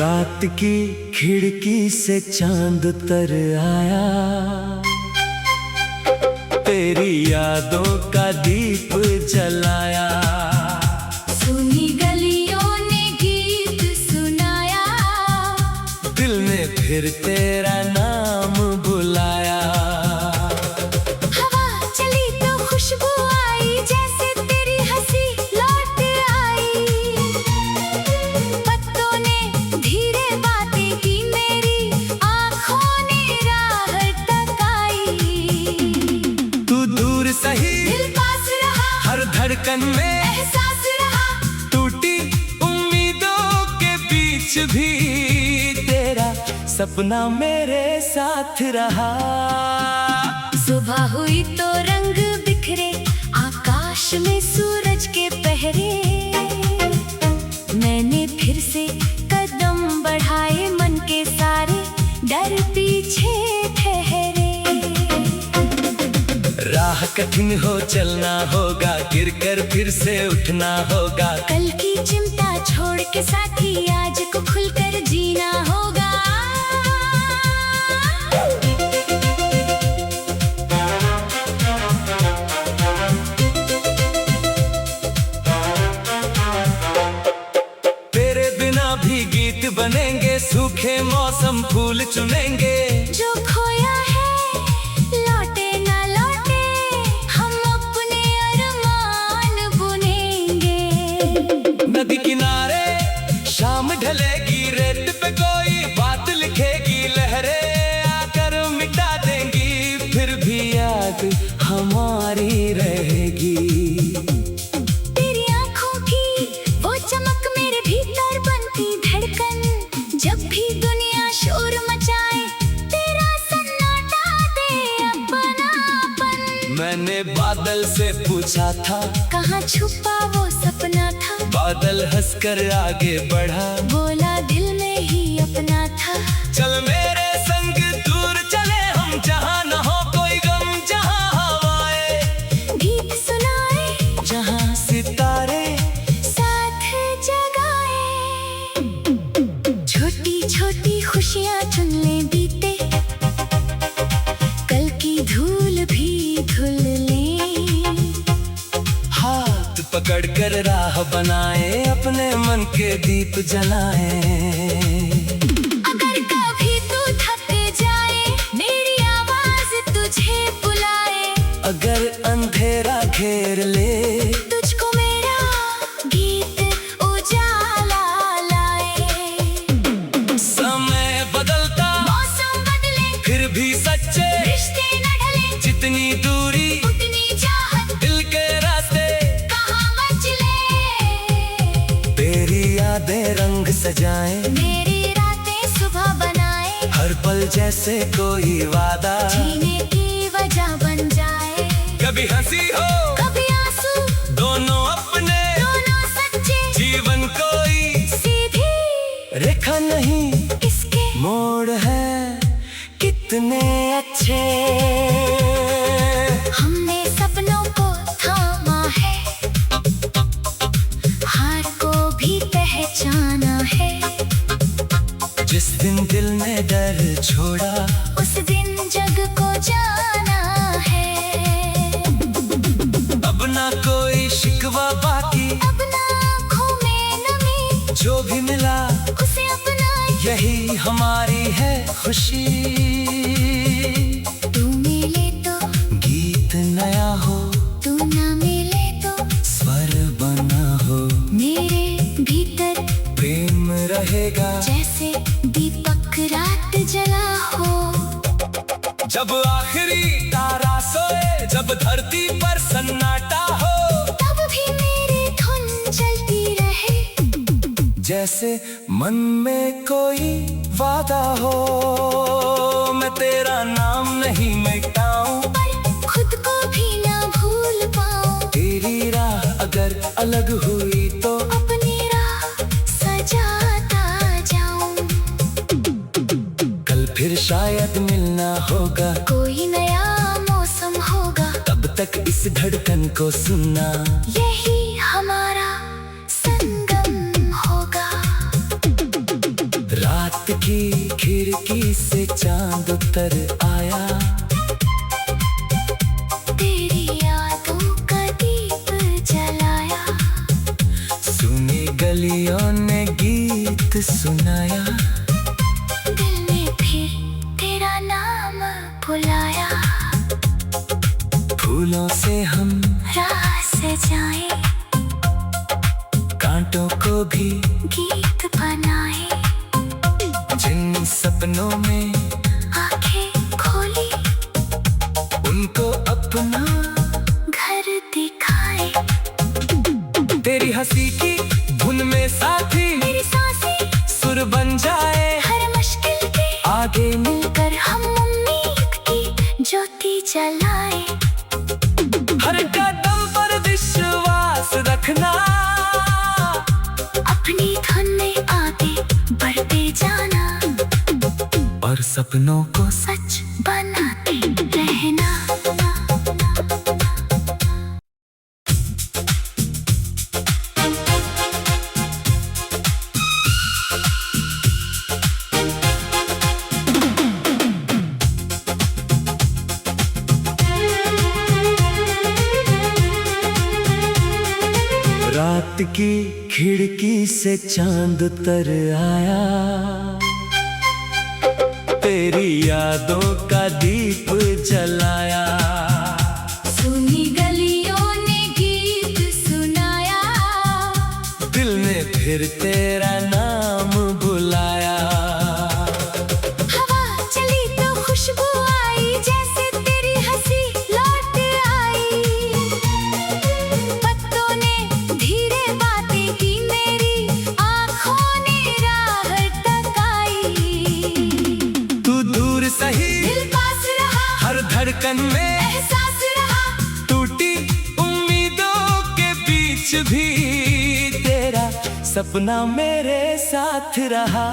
रात की खिड़की से चांद उतर आया, तेरी यादों का दीप जलाया। सुनी गलियों ने गीत सुनाया, दिल ने फिर तेरा नाम बुलाया। हवा चली तो खुशबू आई, जैसे तेरी हंसी लौट आई। पत्तों ने धीरे बातें की, मेरी आँखों ने राह तकाई। तू दूर सही दिल पास रहा, हर धड़कन में एहसास रहा। टूटी उम्मीदों के बीच भी तेरा सपना मेरे साथ रहा। सुबह हुई तो रंग बिखरे, आकाश में सूरज के पहरे। मैंने फिर से कदम बढ़ाए, मन के सारे डर पीछे ठहरे। राह कठिन हो चलना होगा, गिर कर फिर से उठना होगा। कल की चिंता छोड़ के साथी आज को खुलकर जीना होगा। तेरे बिना भी गीत बनेंगे, सूखे मौसम फूल चुनेंगे। जो खोया है लौटे ना लौटे, हम अपने अरमान बुनेंगे। नदी किनारे शाम ढलेगी, रेत पे कोई बात लिखेगी। लहरें आकर मिटा देंगी, फिर भी याद हमारी रहेगी। तेरी आँखों की वो चमक मेरे भीतर बनती धड़कन, जब भी दुनिया शोर मचाए तेरा सन्नाटा दे अपनापन। मैंने बादल से पूछा था, कहाँ छुपा वो सपना था। बादल हंसकर आगे बढ़ा, बोला दिल में ही अपना था। चल मेरे संग दूर चले हम, जहाँ न हो कोई गम, जहाँ हवाएं गीत सुनाए, जहाँ सितारे साथ जगाए। छोटी छोटी खुशियाँ चुन ले बीते, कल की धूल भी धुल ले। हाथ पकड़ कर राह बनाए, अपने मन के दीप जलाए। अगर कभी तू थक जाए, मेरी आवाज तुझे बुलाए। अगर अंधेरा घेर ले, तुझको मेरा गीत उजाला लाए। समय बदलता मौसम बदले फिर भी सच्चे, रिश्ते न ढले जितनी दूरी उतनी चाहत, दिल के रास्ते कहाँ मचले। तेरी यादें रंग सजाएं, मेरी रातें सुबह बनाए, हर पल जैसे कोई वादा। जीने की वजह बन जाए। कभी हंसी हो कभी आंसू, दोनों अपने, दोनों सच्चे। जीवन कोई सीधी रेखा नहीं, इसके मोड़ है कितने अच्छे। हमने सपनों को थामा है, हार को भी पहचाना है। जिस दिन दिल ने डर छोड़ा, उस दिन जग को जाना है। अब ना कोई शिकवा बाकी, अब ना आँखों में नमी, जो भी मिला उसे अपनाए। यही हमारी है खुशी। तू मिले तो गीत नया हो, तू ना मिले तो स्वर बना हो। मेरे भीतर प्रेम रहेगा जैसे दीपक रात जला हो। जब आखिरी तारा सोए, जब धरती पर सन्नाटा हो, तब भी मेरी धुन चलती रहे। जैसे मन में कोई वादा हो। मैं तेरा नाम नहीं मिटाऊं, पर खुद को भी ना भूल पाऊं। तेरी राह अगर अलग हुई तो अपनी राह सजाता जाऊं। कल फिर शायद मिलना होगा, कोई नया मौसम होगा, तब तक इस धड़कन को सुनना। यही हमारा संगम होगा। खिड़की से चांद उतर आया। तेरी यादों का दीप जलाया। सुनी गलियों ने गीत सुनाया। दिल ने फिर तेरा नाम बुलाया। फूलों से हम राह सजाए, कांटों को भी गीत बनाए। जिन सपनों में आंखें खोली, उनको अपना घर दिखाए। तेरी हंसी की धुन में साथी मेरी सांसें सुर बन जाए। हर मुश्किल के आगे मिलकर हम उम्मीद की ज्योति जलाए। हर कदम पर विश्वास रखना। अपनी धुन में आगे बढ़ते जाना, और सपनों को सच बनाते रहना। रात की खिड़की से चांद उतर आया। तेरी यादों का दीप जलाया। सुनी गलियों ने गीत सुनाया। दिल ने फिर तेरा नाम बुलाया। हवा चली तो खुशबू आई, जैसे तेरी हंसी लौट आई। पत्तों ने धीरे बातें की, मेरी आँखों ने राह तकाई। तू दूर सही दिल पास रहा, हर धड़कन में एहसास रहा। टूटी उम्मीदों के बीच भी तेरा सपना मेरे साथ रहा।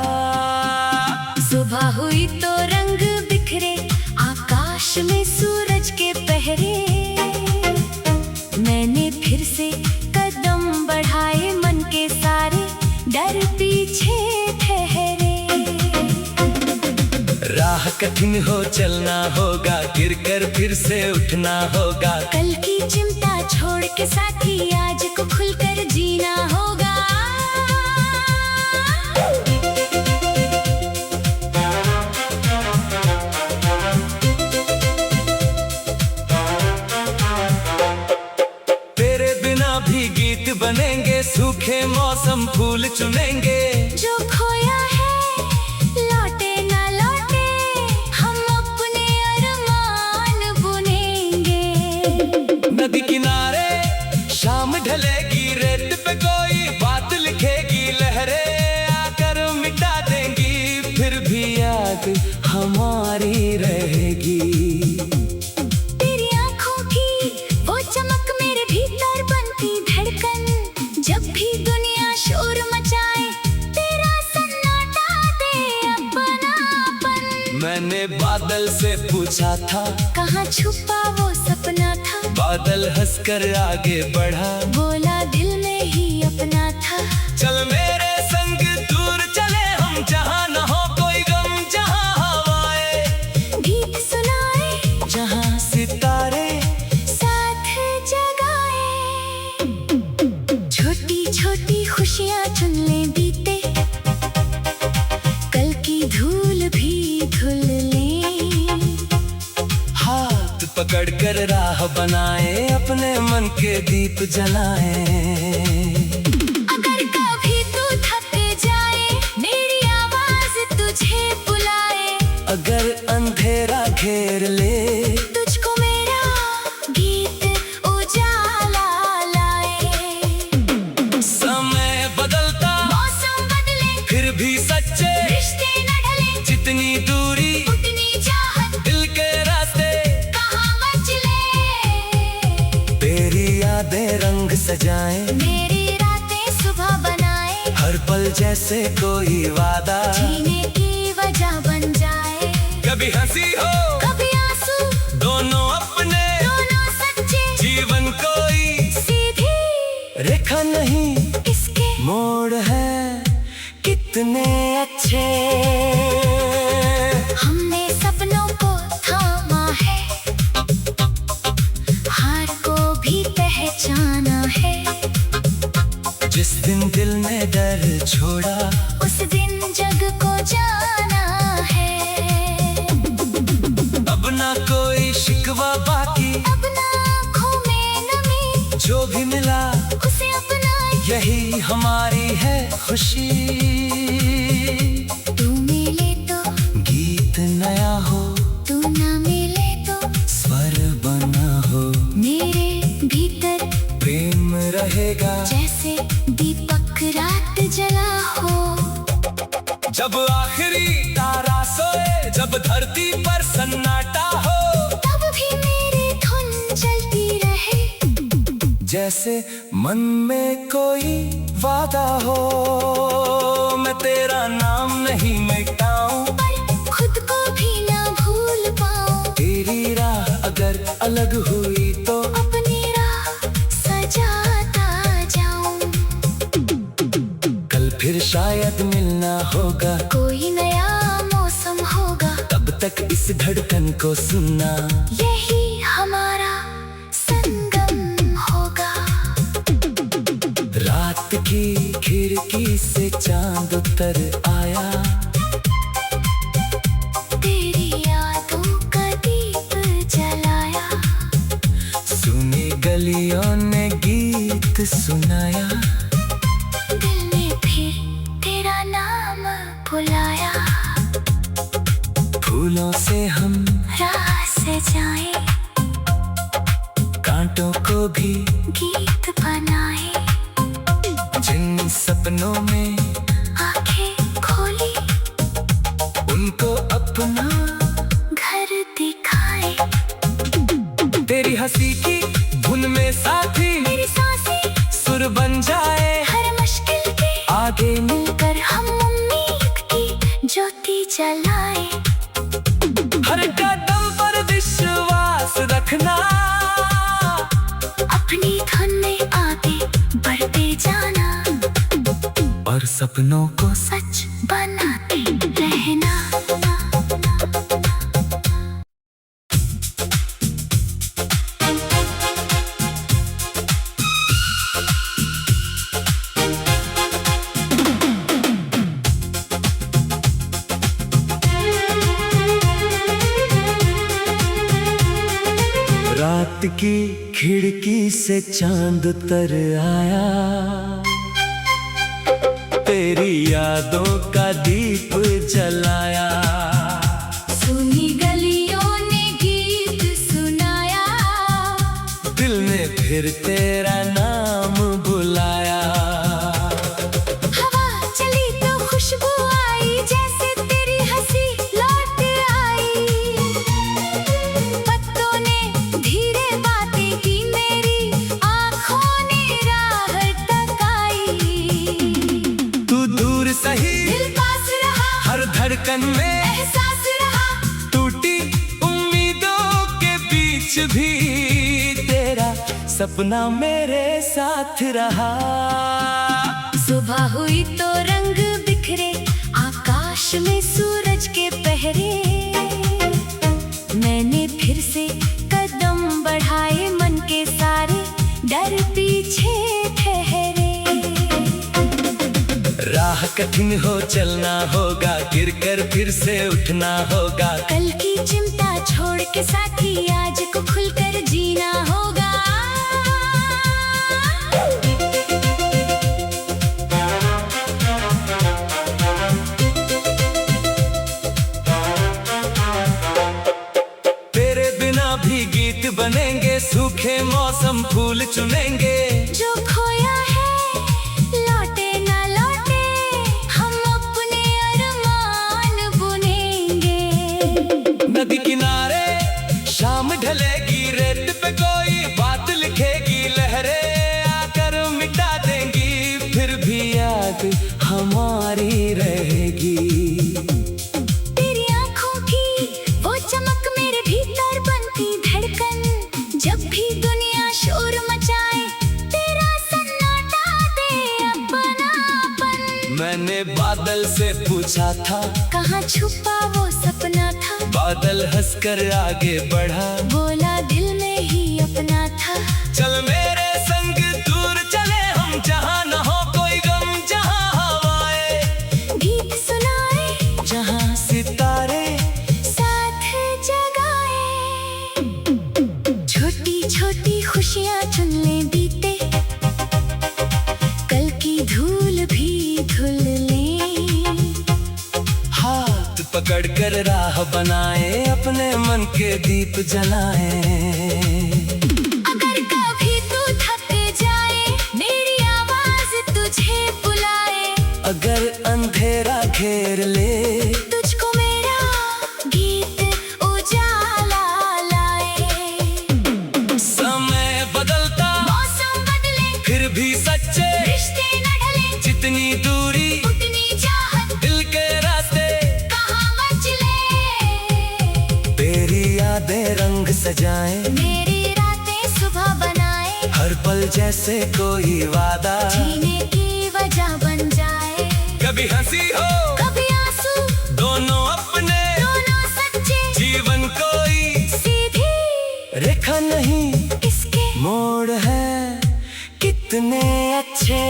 सुबह हुई तो रंग बिखरे, आकाश में सूरज के पहरे। मैंने फिर से कदम बढ़ाए, मन के सारे डर पीछे ठहरे। राह कठिन हो चलना होगा, गिर कर फिर से उठना होगा। कल की चिंता छोड़ के साथी आज को खुलकर जीना होगा। तेरे बिना भी गीत बनेंगे, सूखे मौसम फूल चुनेंगे। जो खोया है लौटे ना लौटे, हम अपने अरमान बुनेंगे। नदी किनारे शाम ढलेगी, रेत पे कोई बात लिखेगी। लहरें आकर मिटा देंगी, फिर भी याद हमारी रहेगी। तेरी आँखों की वो चमक मेरे भीतर बनती धड़कन। जब भी दुनिया शोर मचाए, तेरा सन्नाटा दे अपनापन। मैंने बादल से पूछा था, कहाँ छुपा वो सपना था। बादल हंसकर आगे बढ़ा। बोला दिल में ही अपना था। चल मेरे संग दूर चले हम, जहाँ न हो कोई गम, जहाँ हवाएं गीत सुनाए, जहाँ सितारे साथ जगाए। छोटी छोटी खुशियाँ चुन ले बीते, कल की धूल भी धुल ले। हाथ पकड़ कर राह बनाए, अपने मन के दीप जलाए। अगर कभी तू थक जाए, मेरी आवाज तुझे बुलाए। अगर अंधेरा घेर ले, तुझको मेरा गीत उजाला लाए। समय बदलता मौसम बदले, फिर भी सच्चे रिश्ते न ढले। जितनी दूरी उतनी चाहत, दिल के रास्ते कहाँ मचले। तेरी यादें रंग सजाए, मेरी रातें सुबह बनाए। हर पल जैसे कोई वादा जीने की वजह बन जाए। कभी हंसी हो कभी आंसू, दोनों अपने दोनों सच्चे। जीवन कोई सीधी रेखा नहीं, इसके मोड़ है कितने अच्छे। छोड़ा, उस दिन जग को जाना है। अब ना कोई शिकवा बाकी, अब ना आँखों में नमी, जो भी मिला उसे अपनाए। यही हमारी है खुशी। तू मिले तो गीत नया हो, तू ना मिले तो स्वर बना हो, मेरे भीतर प्रेम रहेगा जैसे दीपक रात जला हो। जब आखिरी तारा सोए, जब धरती पर सन्नाटा हो, तब भी मेरी धुन चलती रहे। जैसे मन में कोई वादा हो, मैं तेरा नाम नहीं मिटाऊं, पर खुद को भी ना भूल पाऊं। तेरी राह अगर अलग हुई तो अपनी राह सजाता जाऊं। कल फिर शायद मिलना होगा, कोई नया मौसम होगा, तब तक इस धड़कन को सुनना। यही हमारा संगम होगा। रात की खिड़की से चांद उतर आया, तेरी यादों का दीप जलाया। सुनी गलियों ने गीत सुनाया, दिल ने फिर तेरा नाम बुलाया। फूलों से हम राह से जाए, कांटों को भी गीत बनाए। जिन सपनों में आंखें खोली, उनको अपना घर दिखाए। तेरी हंसी की धुन में साथी, मेरी सांसें सुर बन जाए। हर मुश्किल के आगे मिलकर हम उम्मीद की ज्योति जलाए। हर कदम पर विश्वास रखना, अपनी धुन में आगे बढ़ते जाना, और सपनों को सच बनाते रहना। रात की खिड़की से चांद उतर आया, तेरी यादों का दीप जलाया। सुनी गलियों ने गीत सुनाया, दिल ने फिर तेरा नाम बुलाया। हवा चली तो खुशबू आई, जैसे तेरी हंसी लौट आई। पत्तों ने धीरे बातें की, मेरी आँखों ने राह तकाई। तू दूर सही, दिल पास रहा, हर धड़कन में एहसास रहा। टूटी उम्मीदों के बीच भी तेरा सपना मेरे साथ रहा। सुबह हुई तो रंग बिखरे, आकाश में सूरज के पहरे। मैंने फिर से कदम बढ़ाए, मन के सारे डर पीछे ठहरे। राह कठिन हो चलना होगा, गिर कर फिर से उठना होगा। कल की चिंता छोड़ के साथी आज को खुलकर जीना होगा। तेरे बिना भी गीत बनेंगे, सूखे मौसम फूल चुनेंगे। जो खोया है लौटे ना लौटे, हम अपने अरमान बुनेंगे। नदी किनारे शाम ढलेगी, रेत पे कोई बात लिखेगी। लहरें आकर मिटा देंगी, फिर भी याद हमारी रहेगी। तेरी आँखों की वो चमक मेरे भीतर बनती धड़कन, जब भी दुनिया शोर मचाए, तेरा सन्नाटा दे अपनापन। मैंने बादल से पूछा था, कहाँ छुपा वो सपना था। बादल हंसकर आगे बढ़ा, बोला दिल में ही अपना था। चल मेरे संग दूर चले हम, जहाँ न हो कोई गम, जहाँ हवा पकड़ कर राह बनाए, अपने मन के दीप जलाए। अगर कभी तू थक जाए, मेरी आवाज तुझे बुलाए। अगर अंधेरा घेर ले, तुझको मेरा गीत उजाला लाए। समय बदलता, मौसम बदले, फिर भी सच्चे रिश्ते न ढले। जितनी दूरी उतनी चाहत, दिल के रास्ते कहाँ मंजिलें। तेरी यादें रंग सजाए, मेरी रातें सुबह बनाए। हर पल जैसे कोई वादा, जीने की वजह बन जाए। कभी हंसी हो कभी आंसू, दोनों अपने, दोनों सच्चे। जीवन कोई सीधी रेखा नहीं, इसके मोड़ है कितने अच्छे।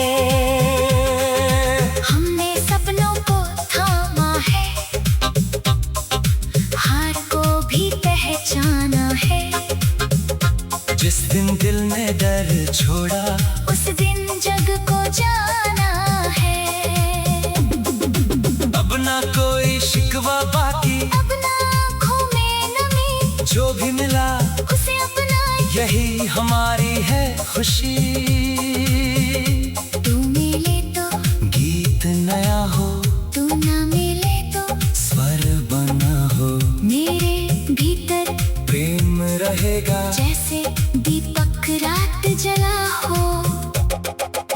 हमने सपनों को थामा है, हार को भी पहचाना है। जिस दिन दिल ने डर छोड़ा, उस दिन जग को जाना है। अब ना कोई शिकवा बाकी, अब ना आँखों में नमी, जो भी मिला उसे अपनाए। यही हमारी है खुशी। तू मिले तो गीत नया हो, तू ना मिले तो स्वर बना हो, मेरे भीतर प्रेम रहेगा जैसे दीपक रात जला हो।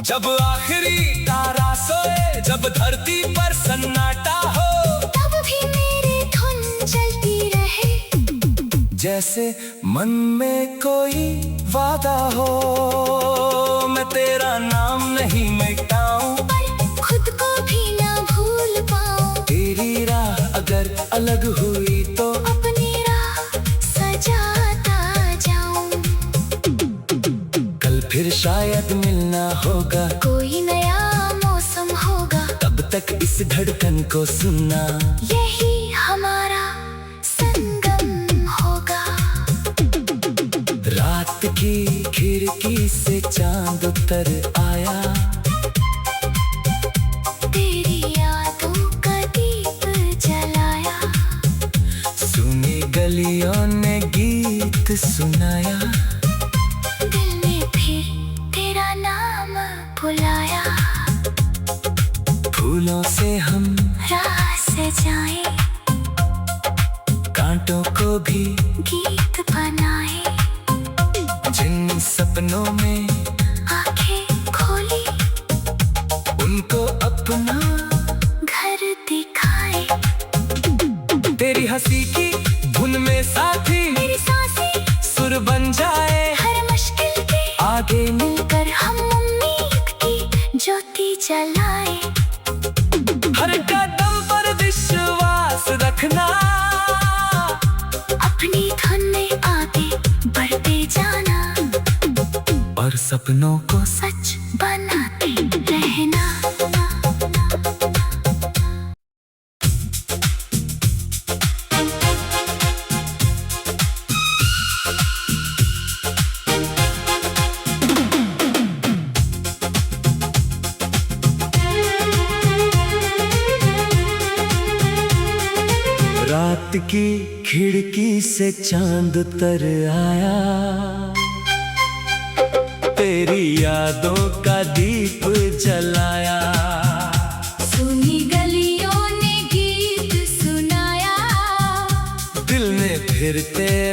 जब आखिरी तारा सोए, जब धरती पर सन्नाटा हो, तब भी मेरी धुन चलती रहे। जैसे मन में कोई वादा हो, मैं तेरा नाम नहीं मिटाऊं, पर खुद को भी ना भूल पाऊं। तेरी राह अगर अलग हुई तो अपनी राह सजाता जाऊं। कल फिर शायद मिलना होगा, कोई नया मौसम होगा, तब तक इस धड़कन को सुनना, यही हमारा संगम होगा। रात की खिड़की से चांद उतर आया, तेरी यादों का दीप जलाया। सुनी गलियों ने गीत सुनाया, दिल में फिर तेरा नाम बुलाया। फूलों से हम राह से जाए, कांटों को भी गीत बनाए। जिन सपनों में आंखें खोली, उनको अपना घर दिखाए। तेरी हंसी की धुन में साथी, मेरी सांसें सुर बन जाए। हर मुश्किल के आगे मिलकर हम उम्मीद की ज्योति जलाए। हर कदम पर विश्वास रखना, अपनी धुन में आगे बढ़ते जाना, और सपनों को सच बनाते रहना। रात की खिड़की से चांद उतर आया, तेरी यादों का दीप जलाया। सुनी गलियों ने गीत सुनाया, दिल ने फिर तेरा